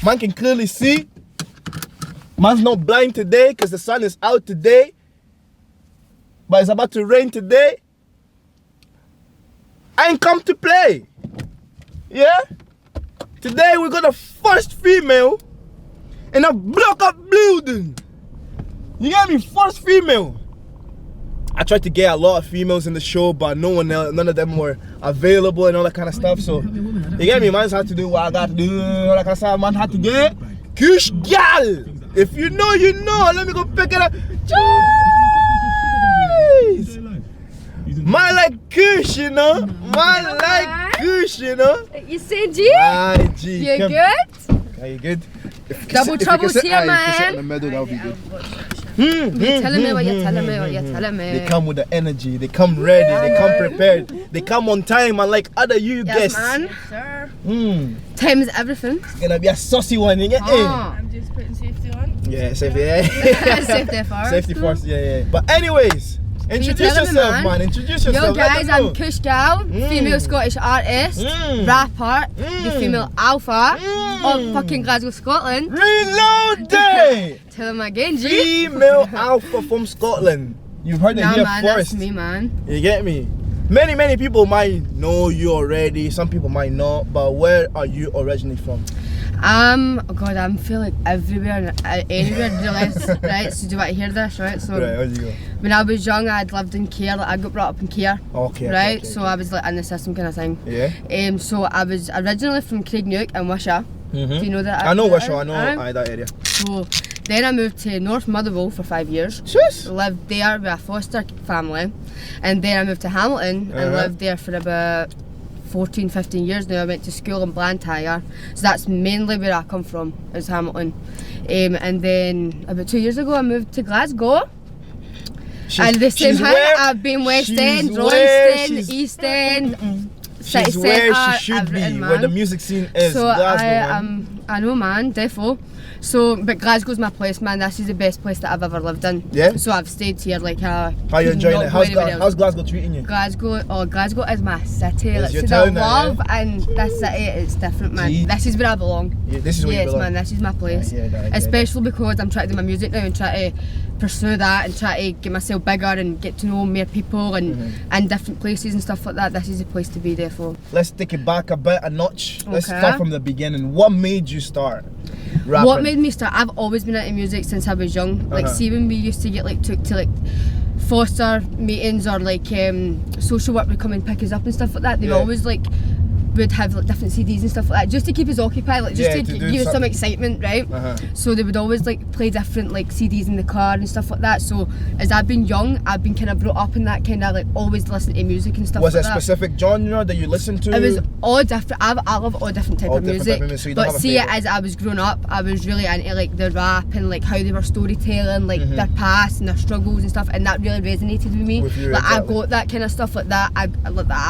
Man can clearly see. Man's not blind today because the sun is out today. But it's about to rain today. I ain't come to play. Yeah? Today we got the first female in a block-up building. You get me? First female. I tried to get a lot of females in the show, but none of them were available and all that kind of stuff. So, you get me? Man's had to do what I got to do. All that kind of stuff. Man had to get KUSHGAL. If you know, you know. Let me go pick it up. Jeez. Man like Kush, you know. Man like Kush, you know. You say G? Aye, G. You good? Are you good? Double trouble's here, man. If you sit in the middle, that would be good. You're telling me what you're telling me, what you're telling me. They come with the energy, they come ready, they come prepared, they come on time, and like other you guests. Man. Yes, sir. Time is everything. It's gonna be a saucy one, you get me? I'm just putting safety on. Yeah, safety, yeah. Safety first. Safety first, yeah. But anyways, introduce yourself, man. Introduce yourself. Yo guys, I'm KUSHGAL, female Scottish artist, rapper, the female alpha of fucking Glasgow, Scotland. Reloaded! Tell them again, G. Female alpha from Scotland. You've heard it here man, first. That's me, man. You get me? Many people might know you already, some people might not, but where are you originally from? Oh God, I'm feeling everywhere and anywhere really. Right, so do you want to hear this, right? So Right, where'd you go? when I was young, I'd lived in Care, like I got brought up in Care. Okay. Right, okay. so I was like in the system kind of thing. Yeah. So I was originally from Craigneuk and Wishaw. Do you know that? I know Wishaw, I know that area. So then I moved to North Motherwell for 5 years. Jeez. Lived there with a foster family, and then I moved to Hamilton and lived there for about 14-15 years now. I went to school in Blantyre, so that's mainly where I come from, is Hamilton. And then about 2 years ago I moved to Glasgow. And the same thing, I've been West End, Royston, East End, City She's where Centre, she should be, man. where the music scene is. So Glasgow, I know, man, defo. So, but Glasgow's my place, man. This is the best place that I've ever lived in. Yeah. So I've stayed here like How you enjoying it? How's Glasgow treating you? Glasgow is my city. It's Like, your see, town the now, love and this city, it's different, man. Gee. This is where I belong. Yeah, this is where you belong. man, this is my place. Especially because I'm trying to do my music now and try to pursue that and try to get myself bigger and get to know more people and different places and stuff like that. This is the place to be there for. Let's take it back a notch. Let's start from the beginning. What made you start rapping? What made me start? I've always been into music since I was young. Like, see when we used to get like took to like foster meetings or like social work would come and pick us up and stuff like that. They always like would have like different CDs and stuff like that just to keep us occupied, like just to give us some excitement, right? So they would always like play different like CDs in the car and stuff like that. So as I've been young, I've been kind of brought up in that kind of like always listening to music and stuff like that. Was it a specific genre that you listened to? It was all different. I love all different type of music. So but see, as I was growing up, I was really into like the rap and like how they were storytelling, like their past and their struggles and stuff, and that really resonated with me. Like I got that kind of stuff like that. I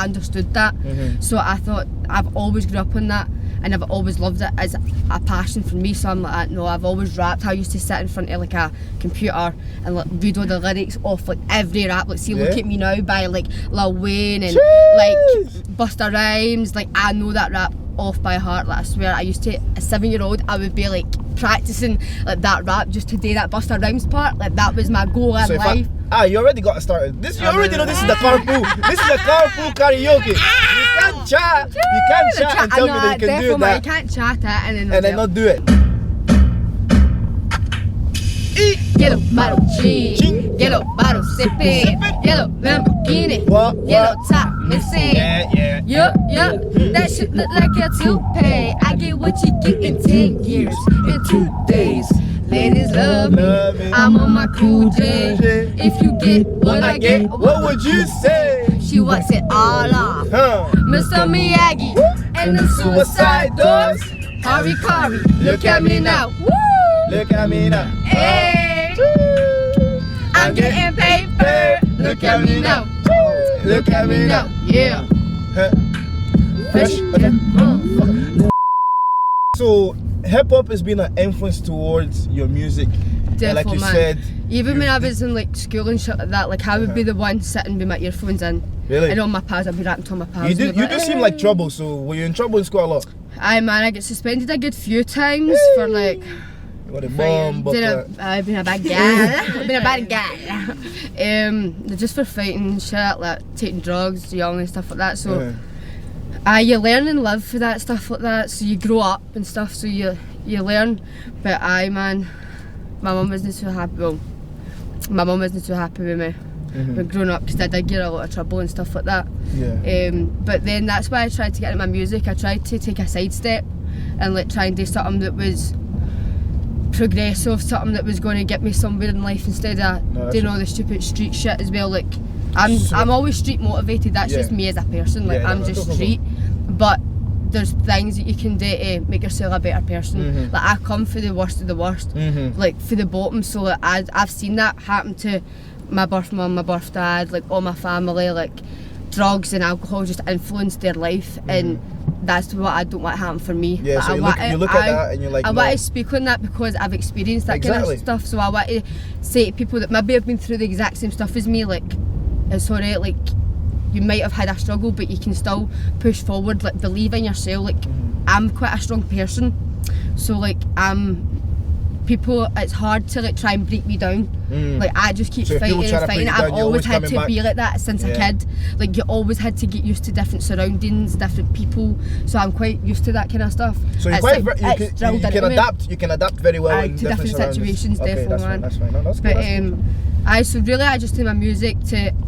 understood that. So I thought I've always grew up on that, and I've always loved it as a passion for me. So I'm like, no, I've always rapped. I used to sit in front of like a computer and like read all the lyrics off like every rap. Like, see, Look at Me Now by like Lil Wayne and like Busta Rhymes. Like, I know that rap off by heart. Like, I swear, I used to, a 7-year-old, I would be like practicing like that rap just to do that Busta Rhymes part. Like, that was my goal in life. You already got started. You already know this is the carpool. This is the carpool karaoke. You can't chat. You can't chat and tell me that you can do that. You can't chat it and then not do it. Yellow bottle gin, yellow bottle sipping, yellow Lamborghini, yellow top missing. Yeah. That shit look like a toupee. I get what you get in 10 years, in 2 days. Ladies love me, I'm on my cool J. If you get what I get, what would you say? She wants it all off. Mr. Miyagi and the suicide doors. Kari, look at me now. Woo! Look at me now. Hey, I'm getting paper. Look at me now. Look at me now. Yeah. Fresh. So hip hop has been an influence towards your music. Like you said. Even when I was in like school and shit like that, like I would be the one sitting with my earphones in. Really? And all my pals, I'd be rapping to all my pals. You do seem like trouble, so were you in trouble in school a lot? Aye man, I get suspended a good few times for like. What a bomb! I've been a bad guy. I've been a bad guy. Just for fighting shit, like taking drugs, young and stuff like that. So, you learn and live for that stuff like that. So you grow up and stuff. So you learn. But man, my mum wasn't too happy. Well, my mum wasn't too happy with me. When growing up, because I did get a lot of trouble and stuff like that. But then that's why I tried to get into my music. I tried to take a sidestep and like try and do something that was progressive, something that was going to get me somewhere in life instead of doing all the stupid street shit as well. Like I'm always street motivated. That's just me as a person. Like I'm just street, but there's things that you can do to make yourself a better person. Like I come for the worst of the worst, like for the bottom. So like, I've seen that happen to my birth mum, my birth dad, like all my family. Like drugs and alcohol just influenced their life, and that's what I don't want to happen for me. Yeah, so you look at that and you're like, I want to speak on that because I've experienced that kind of stuff. So I want to say to people that maybe have been through the exact same stuff as me, like it's alright, like you might have had a struggle but you can still push forward, like believe in yourself. Like I'm quite a strong person, so like people, it's hard to like try and break me down. Like I just keep fighting and fighting. I've always had to be like that since a kid. Like you always had to get used to different surroundings, different people. So I'm quite used to that kind of stuff. So you're quite, you can adapt. You can adapt very well in to different situations. Okay, definitely, man. That's fine. No, that's good. So really I just do my music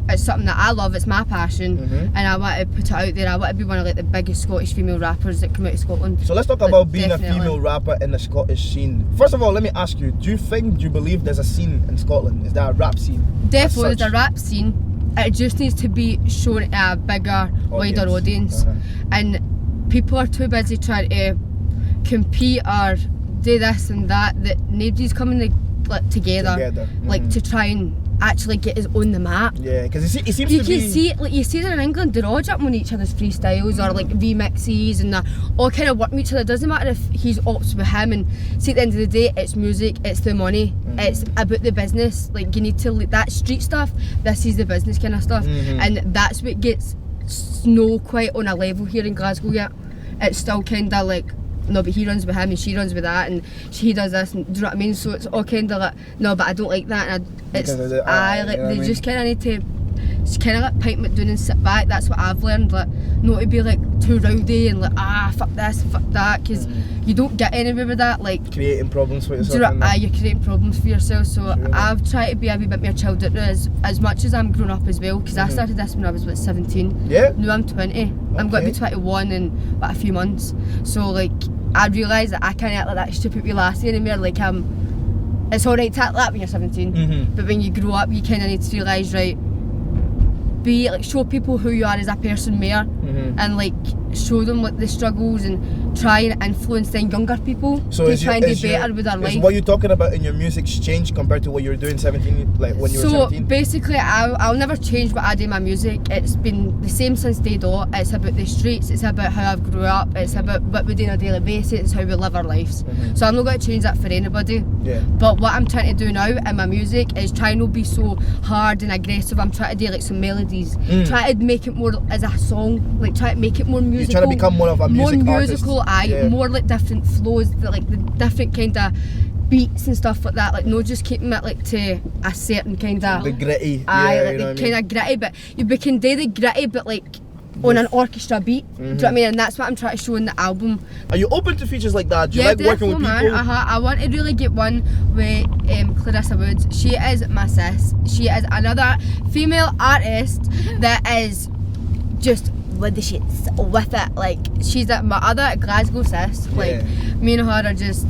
it's something that I love, it's my passion, and I want to put it out there. I want to be one of like the biggest Scottish female rappers that come out of Scotland. So let's talk about being a female rapper in the Scottish scene. First of all, let me ask you, do you believe there's a scene in Scotland? Is there a rap scene? Definitely there's a rap scene. It just needs to be shown to a bigger, wider audience. And people are too busy trying to compete or do this and that nobody's coming together. Like to try and actually get us on the map. Yeah, because it seems to be... You see that in England, they're all jumping on each other's freestyles or like remixes, and they're all kind of working with each other. It doesn't matter if he's ops with him, and see at the end of the day, it's music, it's the money, it's about the business. Like you need to, like, that street stuff, this is the business kind of stuff, and that's what gets no quite on a level here in Glasgow yet. It's still kind of like, no, but he runs with him and she runs with that and he does this, and do you know what I mean? So it's all kind of like, no, but I don't like that, and they just kind of need to just kind of like pipe it down and sit back. That's what I've learned, like not to be like too rowdy and like fuck this, fuck that, because you don't get anywhere with that. Like creating problems for yourself. You're creating problems for yourself. So I've tried to be a wee bit more chilled out as much as I'm grown up as well, because I started this when I was like 17. Yeah. Now I'm 20. I'm going to be 21 in about a few months. So like I realised that I can't act like that stupid wee lassie anymore. Like it's alright to act like that when you're 17, but when you grow up you kind of need to realise, right, be like, show people who you are as a person more, and like show them like the struggles and try and influence then younger people to try and do better with their life. What you're talking about in your music's changed compared to what you were doing 17, like when you were 17? So basically I'll never change what I do in my music. It's been the same since day dot. It's about the streets, it's about how I've grew up, it's about what we do on a daily basis, it's how we live our lives. So I'm not going to change that for anybody. But what I'm trying to do now in my music is try not to be so hard and aggressive. I'm trying to do like some melodies, try to make it more as a song, like try to make it more musical. You're trying to become more of a music artist. More like different flows, like the different kind of beats and stuff like that. Like no, just keeping it like to a certain kind of the gritty. Like the kind of gritty, but we can do the gritty, but like on an orchestra beat. Do you know what I mean? And that's what I'm trying to show in the album. Are you open to features like that? Do you like working with people? Man. I want to really get one with Clarissa Woods. She is my sis. She is another female artist that is just with the shits, with it. Like she's my other Glasgow sis. Like me and her are just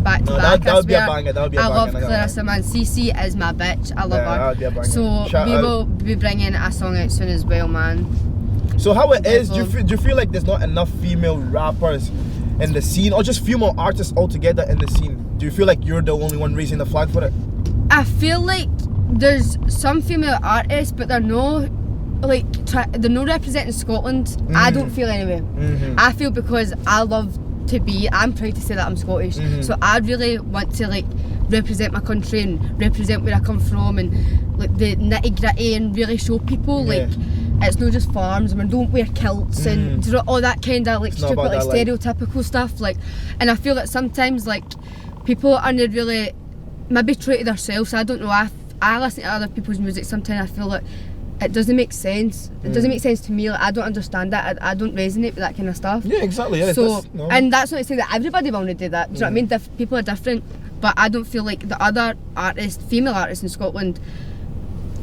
back to back. That would be a banger. That would be a banger. I love Clarissa, man. CC is my bitch. I love her. That would be a banger. So we will be bringing a song out soon as well, man. So how it is? Do you feel like there's not enough female rappers in the scene, or just female artists altogether in the scene? Do you feel like you're the only one raising the flag for it? I feel like there's some female artists, but they're no they're not representing Scotland. I don't feel anyway. I feel because I'm proud to say that I'm Scottish, so I really want to like represent my country and represent where I come from, and like the nitty gritty, and really show people like it's not just farms, and we don't wear kilts and do you know, all that kind of like stupid like stereotypical stuff. Like, and I feel that sometimes like people aren't really maybe true to themselves. I don't know. I listen to other people's music. Sometimes I feel like it doesn't make sense. It doesn't make sense to me. Like, I don't understand that. I don't resonate with that kind of stuff. Yeah, exactly. Yeah, so, and that's not to say that everybody want to do that. Do you know what I mean? People are different, but I don't feel like the other artists, female artists in Scotland,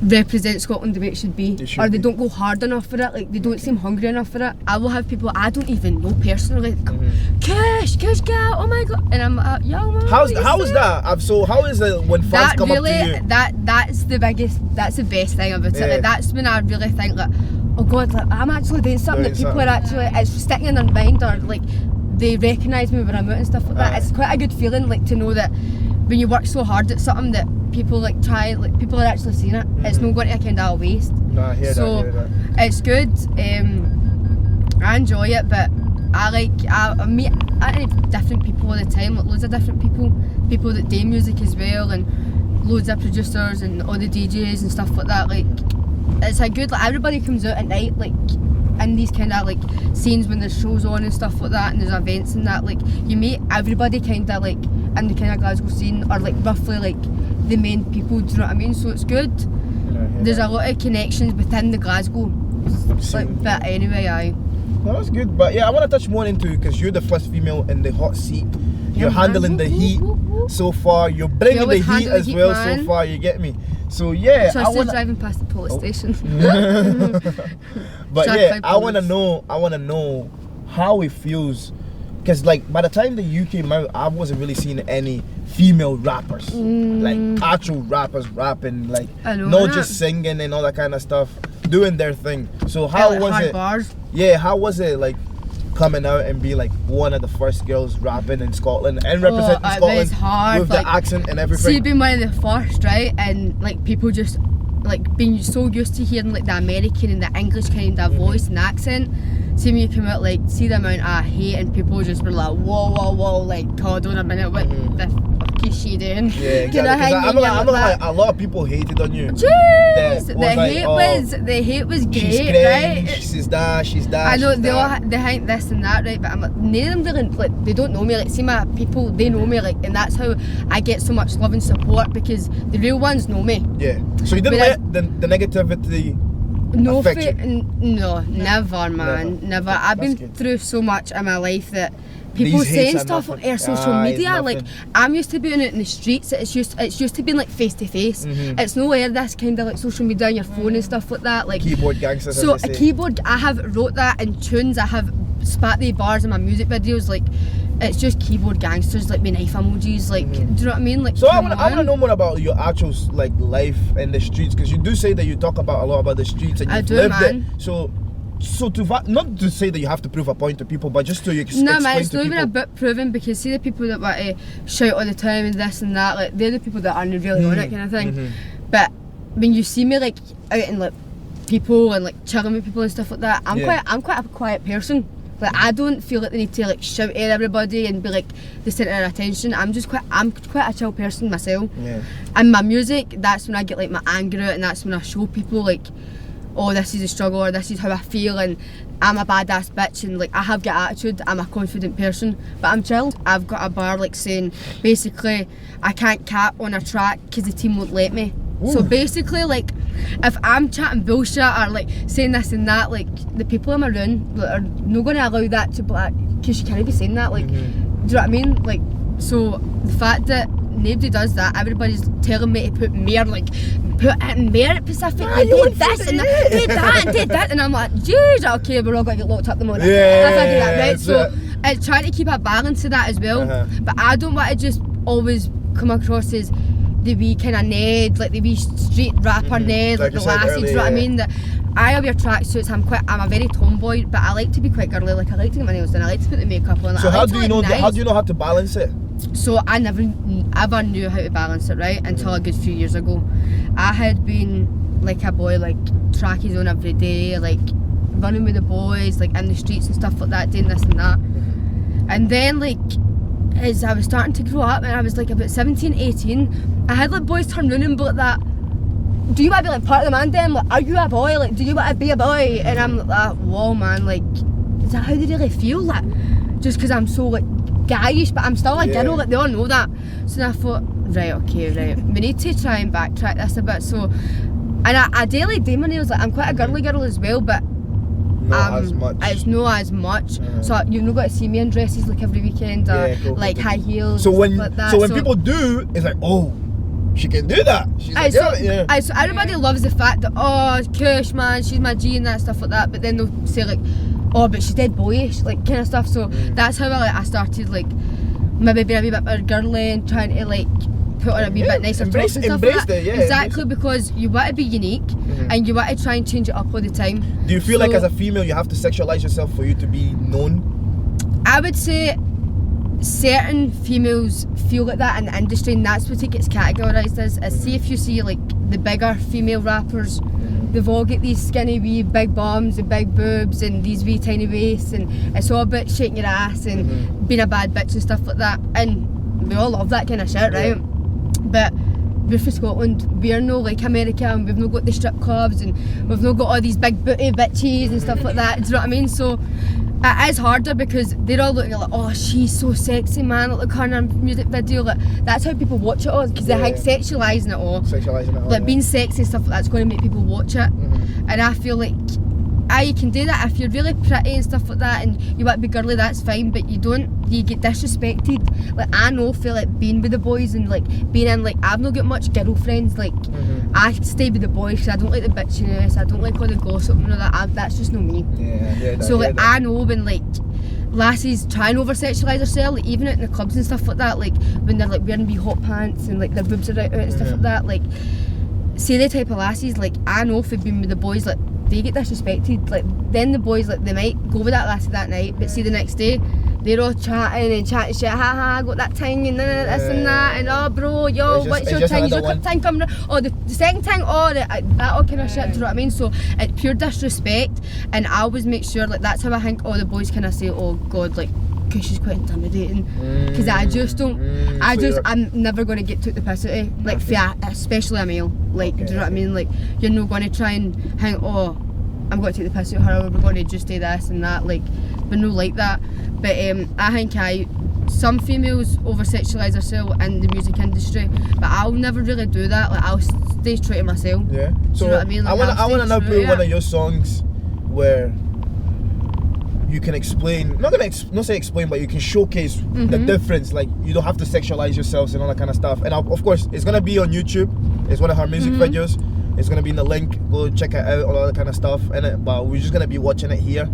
represent Scotland the way it should be, or they don't go hard enough for it. Like they don't seem hungry enough for it. I will have people I don't even know personally come, KUSHGAL, oh my god, and I'm yo man. How is that? So how is it when fans come really, up to you? That's the best thing about it. Like, that's when I really think like, oh god, like, I'm actually doing something that people are actually, it's sticking in their mind, or like they recognise me when I'm out and stuff like that. It's quite a good feeling, like to know that when you work so hard at something that people like try, like people are actually seeing it. It's not going to a kind of waste. No, I hear that. It's good. I enjoy it, but I meet different people all the time, like loads of different people that do music as well, and loads of producers and all the DJs and stuff like that. Like it's a good, like everybody comes out at night, like in these kind of like scenes when there's shows on and stuff like that, and there's events and that. Like you meet everybody kind of like in the kind of Glasgow scene, or like roughly like the main people, do you know what I mean? So it's good. There's a lot of connections within the Glasgow like bit anyway. No, that's good. But yeah, I want to touch more into, because you're the first female in the hot seat. You're handling the heat so far. You're bringing the heat as well so far. You get me? So yeah, so I was driving past the police station. But yeah, I want to know how it feels, because like by the time the UK came out, I wasn't really seeing any female rappers, like actual rappers rapping, like not just singing and all that kind of stuff, doing their thing. So how was it? Bars. Yeah, how was it like coming out and be like one of the first girls rapping in Scotland and representing Scotland with the accent and everything? See, being one of the first, right, and like people just like being so used to hearing like the American and the English kind of voice and accent. See, when you come out, like, see the amount I hate, and people just were like, whoa, like, hold on a minute, what the fuck is she doing? Yeah, exactly. I'm not like, a lot of people hated on you. Jeez! The hate was great, she's right? She's that. I know, they think this and that, right, but I'm like, none of them really, like, they don't know me. Like, see my people, they know me, like, and that's how I get so much love and support, because the real ones know me. Yeah. So you didn't let the negativity no, never, man. Never. I've been through so much in my life that people saying stuff on our social media. Like, I'm used to being out in the streets. It's used to being like face to face. It's nowhere this kind of like social media on your phone and stuff like that. Like keyboard gangsters. So a keyboard, I have wrote that in tunes. I have spat the bars in my music videos. Like, it's just keyboard gangsters, like with knife emojis, like, do you know what I mean? Like, so I want to know more about your actual like life in the streets, because you do say that you talk about a lot about the streets and you've lived it. So to not to say that you have to prove a point to people, but just to explain to people. No man, it's not even a bit proven, because see the people that want to shout all the time and this and that, like they're the people that aren't really on it kind of thing. But when you see me like out in like people and like chilling with people and stuff like that, I'm quite a quiet person. Like, I don't feel like they need to like shout at everybody and be like the centre of attention. I'm quite a chill person myself. Yeah. And my music, that's when I get like my anger out, and that's when I show people like, oh, this is a struggle, or this is how I feel, and I'm a badass bitch, and like I have got attitude, I'm a confident person, but I'm chilled. I've got a bar like saying basically I can't cap on a track because the team won't let me. Ooh. So basically, like, if I'm chatting bullshit or like saying this and that, like the people in my room are not going to allow that to be like, because you can't be saying that, like, do you know what I mean? Like, so the fact that nobody does that, everybody's telling me to put it in merit Pacific, did this and that, did that and did that, and I'm like, geez, okay, we're all going to get locked up the morning if I do that, right? So it's trying to keep a balance of that as well, but I don't want to just always come across as the wee kind of Ned, like the wee street rapper Ned, like the lassie, do you know what I mean? That I wear tracksuits, I'm a very tomboy, but I like to be quite girly, like I like to get my nails done, I like to put the makeup on. So how do you know how to balance it? So I never ever knew how to balance it, right, until a good few years ago. I had been like a boy, like trackies on every day, like running with the boys, like in the streets and stuff like that, doing this and that. And then like, as I was starting to grow up, and I was like about 17, 18, I had like boys turn round and be like that, do you want to be like part of the man then? Like, are you a boy? Like, do you want to be a boy? And I'm like, whoa man, like, is that how they really feel? Like, just because I'm so like guyish, but I'm still a girl, like they all know that. So then I thought, right, we need to try and backtrack this a bit. So, and I daily do my nails, like I'm quite a girly girl as well, but as much. It's not as much. So you've not got to see me in dresses like every weekend or like high heels. So when like that. so when people do, it's like, oh, she can do that. She's like, so everybody loves the fact that, oh, Kush man, she's my G and that stuff like that. But then they'll say like, oh, but she's dead boyish, like kind of stuff. So that's how I started like maybe being a wee bit more girly and trying to like put on a wee bit nicer tops and stuff like that. Exactly, because you want to be unique and you want to try and change it up all the time. Do you feel like as a female you have to sexualize yourself for you to be known? I would say certain females feel like that in the industry, and that's what it gets categorised as. See if you see like the bigger female rappers, they've all got these skinny wee big bums and big boobs and these wee tiny waists, and it's all about shaking your ass and being a bad bitch and stuff like that, and we all love that kind of shit, right? But we're from Scotland, we're no like America, and we've not got the strip clubs and we've not got all these big booty bitches and stuff like that, do you know what I mean? So it is harder because they're all looking like, oh, she's so sexy, man, look at her in her music video. Like, that's how people watch it all, because they think sexualising it all, like being sexy and stuff like that's going to make people watch it. And I feel like, you can do that if you're really pretty and stuff like that and you want to be girly, that's fine, but you get disrespected. Like, I know, feel like being with the boys and like being in, like, I've not got much girlfriends, like I stay with the boys because I don't like the bitchiness, I don't like all the gossip and all that. That's just not me. So like I know when like lassies try and over sexualise herself, like even out in the clubs and stuff like that, like when they're like wearing wee hot pants and like their boobs are out and stuff like that, like say the type of lassies, like I know for being with the boys, like they get disrespected. Like then the boys, like they might go with that lassie that night, but see the next day they're all chatting shit, haha, I got that thing and this and that, and oh bro, yo, what's your thing? Is your thing coming? Oh, the second thing, oh, that all kind of shit, do you know what I mean? So it's pure disrespect, and I always make sure, like that's how I think all the boys kind of say, oh god, like because she's quite intimidating, because I just don't, I'm never going to get took the piss out of, like especially a male, like do you know what I mean? Like you're not going to try and think, oh, I'm going to take the piss out of her, or we're going to just do this and that, like we're not like that. But I think some females over sexualise themselves in the music industry, but I'll never really do that. Like I'll stay true to myself. Yeah. So you know what I mean? Like, I want to now put one of your songs where you can explain, not say explain, but you can showcase the difference. Like you don't have to sexualize yourselves and all that kind of stuff. And of course, it's gonna be on YouTube. It's one of her music videos. It's gonna be in the link. Go check it out, all that kind of stuff. But we're just gonna be watching it here.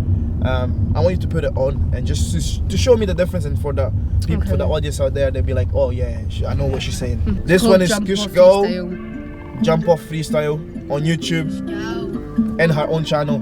I want you to put it on and just to show me the difference, and for the people, for the audience out there, they'll be like, oh yeah, I know what she's saying. This one is KUSHGAL, Jump Off Freestyle on YouTube and her own channel.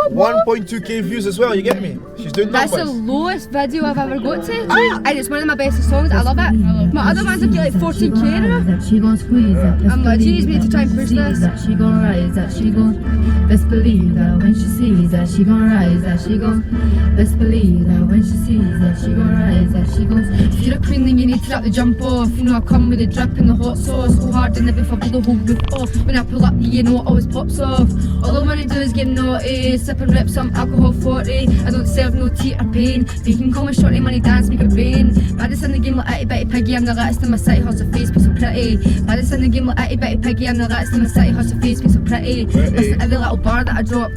1.2k views as well, you get me? She's doing numbers. That's the lowest video I've ever got to, and it's one of my best songs. I love it. My other ones have got like 14k. She gon' squeeze that. I'm like, geez, we need to try and push this. She gon' rise that. She gon' best believe that when she sees that. She gon' rise that. She gon' best believe that when she sees that. She gon' rise that. She gon' if you're a queen, then you need to drop the jump off. You know I come with the drip and the hot sauce, so hard and never before the whole roof off. When I pull up, you know it always pops off. All I wanna do is get naughty, sip and rip some alcohol 40. I don't serve no tea or pain. They can call me shorty, money dance, make it rain. Baddest in the game like itty bitty piggy, I'm the latest in my city, hustle face, be so pretty. Baddest in the game like itty bitty piggy, I'm the latest in my city, hustle face, be so pretty. Listen to every little bar that I drop.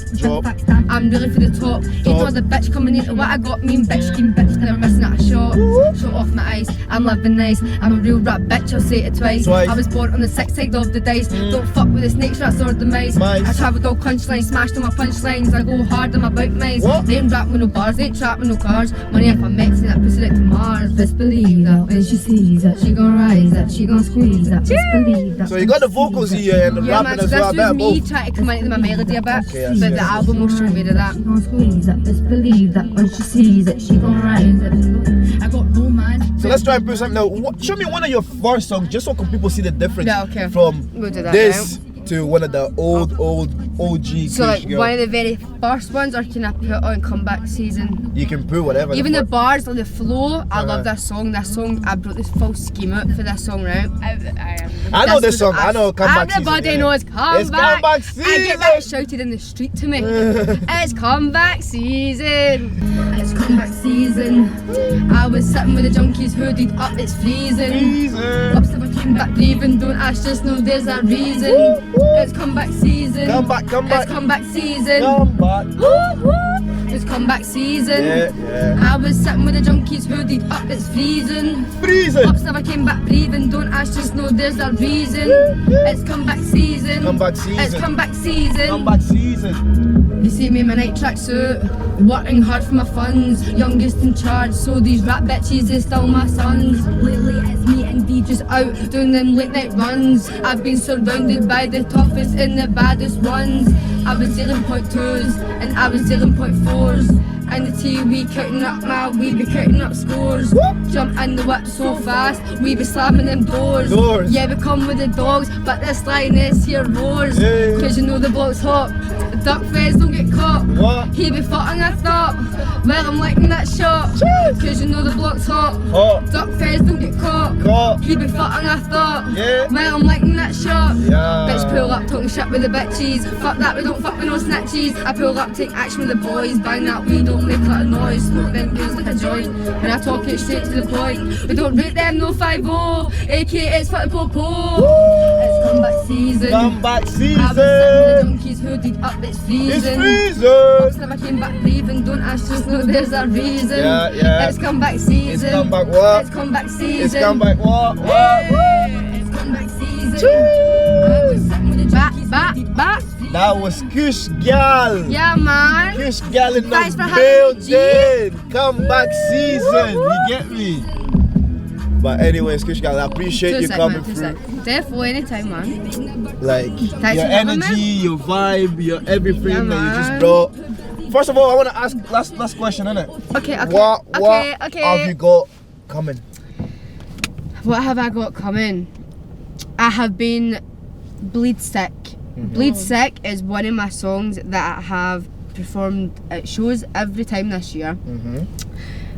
I'm really for the top. Ain't no other bitch coming into what I got. Mean bitch, scheme bitch, never missing at a shot. Show off my eyes, I'm living nice. I'm a real rap bitch, I'll say it twice. I was born on the 6th side of the dice. Don't fuck with the snakes, rats or the mice. I travelled all punchlines, smashed on my punchlines. I go hard, I'm about mines. They ain't rap with no bars, they ain't trap with no cars. Money if I'm mixing that pussy like to Mars. Best believe that when she sees that. She gon' rise that. She gon' squeeze that. Best believe that. So you got the vocals here and the rapping as well. This was me trying to come into my melody a bit, but the album will show me that. She gon' squeeze that. Best believe that when she sees it. She gon' rise it. I got no man. So let's try and put something now. Show me one of your first songs just so people see the difference from we'll do that this now. to one of the old OG So like KUSHGAL. one of the very first ones, or can I put on comeback season? You can put whatever. Even the bars, like the flow, I Uh-huh. love this song. This song, I brought this full scheme out for this song, right? I know this was song. I know comeback season. Everybody yeah. knows comeback. It's comeback I season. get that shouted in the street to me. It's comeback season. It's comeback season. I was sitting with the junkies hooded up, it's freezing. Season. Ups never came back breathing, don't ask, just know there's a reason. It's comeback season. Come back. It's comeback season. Come back. It's comeback season. Yeah. I was sitting with the junkies hooded up, it's freezing. Freezing. Ups never came back breathing, don't ask, just know there's a reason. It's comeback season. Comeback season. It's comeback season. Comeback season. You see me in my night tracksuit, working hard for my funds, youngest in charge, so these rap bitches is still my sons. Lately it's me and D just out doing them late night runs. I've been surrounded by the toughest and the baddest ones. I was dealing .2s and I was dealing .4s. And the TV counting up we be counting up scores. Jump in the whip so fast, we be slamming them doors. Yeah, we come with the dogs, but this lioness here roars. Yeah. Cause you know the bloke's hot, the duck feds don't get caught. What? He be fucking I thought, well I'm liking that shot. Cause you know the bloke's hot, Hot. duck feds don't get caught. Caught. He be fucking I thought, Yeah. well I'm liking that shot. Yeah. Bitch pull up talking shit with the bitches, fuck that we don't fuck with no snitches. I pull up take action with the boys, bang that we don't make a lot of noise, smoke them goons like a joint. When I talk it straight to the point, we don't rate them no 5-0, aka it's fucking popo. It's comeback season. Comeback I was sitting with season. the junkies hooded up, it's It's freezing. freezing. Never came back breathing, don't ask, just know there's a reason. Yeah. It's comeback season. It's comeback what? It's comeback season. It's comeback what? It's comeback season. I was sitting with the junkies Back. That was KUSHGAL. Yeah, man. KUSHGAL in Thanks the for having me, G. building. Comeback season. You get me? But anyways, KUSHGAL, I appreciate you coming through. Definitely, anytime, man. Like Thanks your for having energy, me. your vibe, your everything Yeah, that you just man. brought. First of all, I want to ask last question, innit? Okay. What have you got coming? What have I got coming? I have been Bleed Sick. Bleed Sick is one of my songs that I have performed at shows every time this year.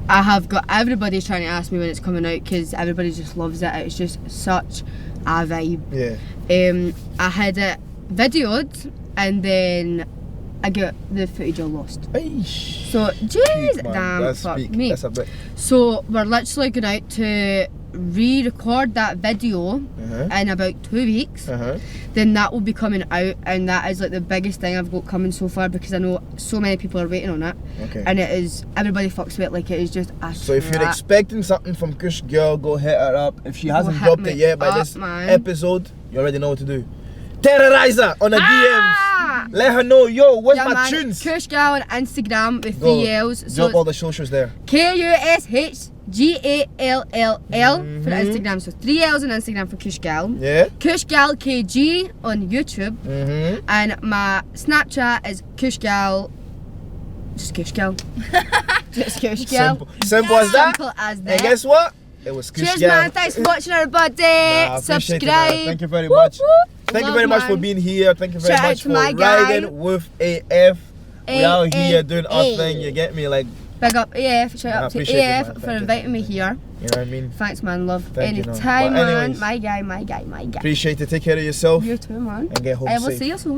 I have got everybody trying to ask me when it's coming out because everybody just loves it. It's just such a vibe. Yeah. I had it videoed and then I got the footage all lost. Eish. So, jeez, Peak, man. damn, That's fuck peak. me. That's a bit. So we're literally going out to re-record that video in about 2 weeks. Then that will be coming out, and that is like the biggest thing I've got coming so far because I know so many people are waiting on it. Okay. And it is, everybody fucks with it like it is just a So if you're trap. expecting something from KUSHGAL, go hit her up. If she hasn't hit dropped me it yet by up, this man. episode, you already know what to do. Terrorize her on the Ah! DMs. Let her know, yo, where's Yeah, my man, tunes? KUSHGAL on Instagram with Go. 3 L's. So Drop all the socials there. KUSHGALL for Instagram. So 3 L's on Instagram for KUSHGAL. Yeah. KUSHGAL KG on YouTube. And my Snapchat is KUSHGAL. Just KUSHGAL. Just KUSHGAL. Simple as that. Simple as And that. guess what? It was KUSHGAL. Cheers, man. Thanks for watching, everybody. Nah, I appreciate it, man. Subscribe. Thank you very Whoop, much. whoop. Thank you Love, very much for man. being here. Thank you very Shout out much to for my guy. riding with AF. We out here doing our thing. You get me? Like, Big up AF. Shout I out to appreciate it, AF man. for Thank you. inviting me here. you know what I mean? Thanks, man. Love. Thank you, no. Anytime, But man. anyways, My guy. appreciate it. Take care of yourself You too, man. and get home I will safe. see you soon.